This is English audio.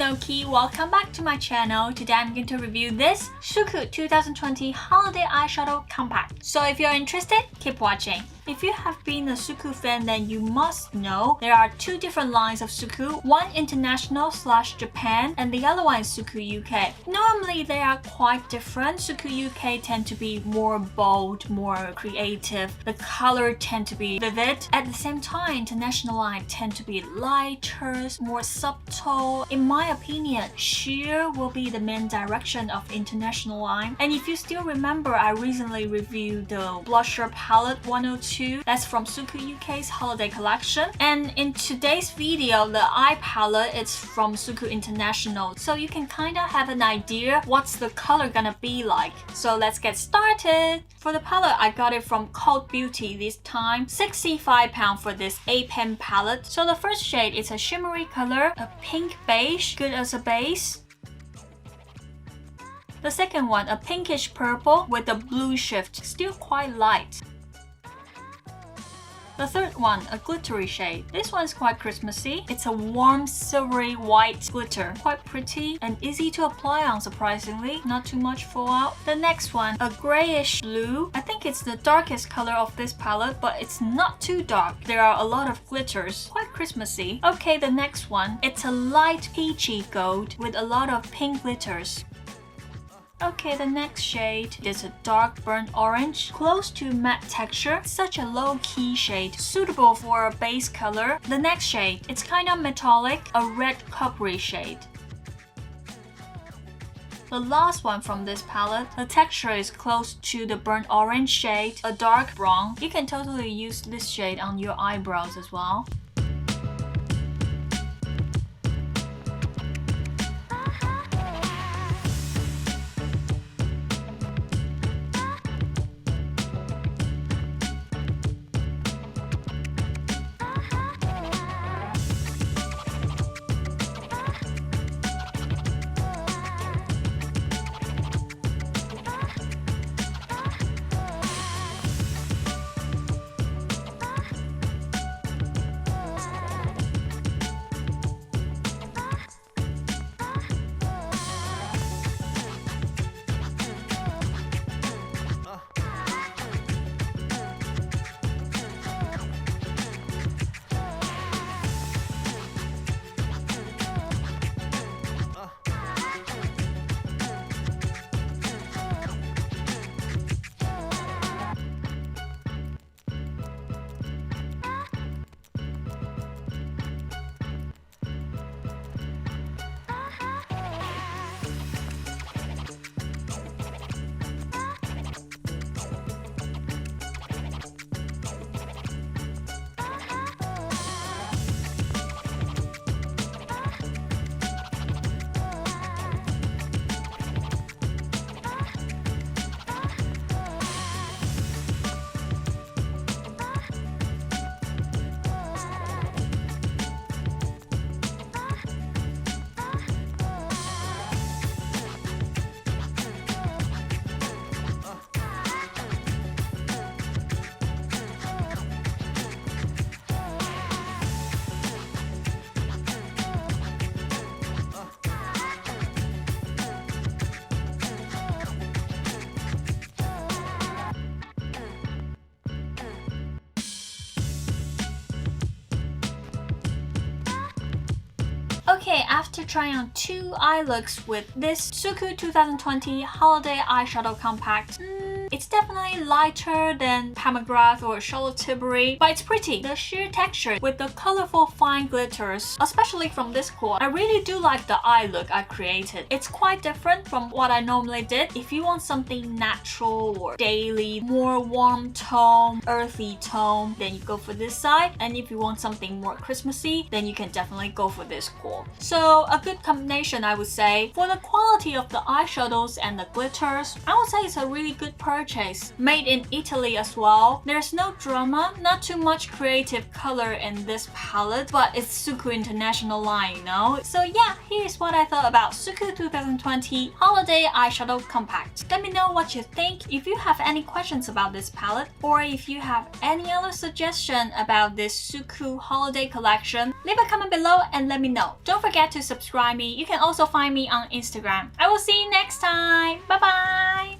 SUQQU, welcome back to my channel. Today I'm going to review this SUQQU 2020 Holiday Eyeshadow Compact. So if you're interested, keep watching. If you have been a SUQQU fan, then you must know there are two different lines of SUQQU, one international/Japan and the other one is SUQQU UK. Normally they are quite different. SUQQU UK tend to be more bold, more creative. The color tend to be vivid. At the same time, international line tend to be lighter, more subtle. In my opinion, sheer will be the main direction of international line. And if you still remember, I recently reviewed the blusher palette 102. That's from SUQQU UK's holiday collection. And in today's video, the eye palette is from SUQQU International. So you can kind of have an idea what's the color gonna be like. So let's get started. For the palette, I got it from Cult Beauty this time. £65 for this 8-pen palette. So the first shade is a shimmery color, a pink beige, good as a base. The second one, a pinkish purple with a blue shift, still quite light. The third one, a glittery shade. This one is quite Christmassy. It's a warm, silvery white glitter. Quite pretty and easy to apply on, surprisingly. Not too much fallout. The next one, a grayish blue. I think it's the darkest color of this palette, but it's not too dark. There are a lot of glitters. Quite Christmassy. Okay, the next one. It's a light peachy gold with a lot of pink glitters. Okay, the next shade is a dark burnt orange, close to matte texture, such a low-key shade, suitable for a base color. The next shade, it's kind of metallic, a red coppery shade. The last one from this palette, the texture is close to the burnt orange shade, a dark brown. You can totally use this shade on your eyebrows as well. Okay, after trying on two eye looks with this SUQQU 2020 Holiday Eyeshadow Compact, it's definitely lighter than Pomegranate or Charlotte Tilbury, but it's pretty. The sheer texture with the colorful fine glitters, especially from this quad, I really do like the eye look I created. It's quite different from what I normally did. If you want something natural or daily, more warm tone, earthy tone, then you go for this side. And if you want something more Christmassy, then you can definitely go for this quad. So a good combination, I would say. For the quality of the eyeshadows and the glitters, I would say it's a really good purchase. purchase. Made in Italy as well. There's no drama, not too much creative color in this palette, but it's SUQQU international line, you know? So yeah, here's what I thought about SUQQU 2020 Holiday Eyeshadow Compact. Let me know what you think. If you have any questions about this palette, or if you have any other suggestion about this SUQQU holiday collection, leave a comment below and let me know. Don't forget to subscribe me. You can also find me on Instagram. I will see you next time. Bye bye!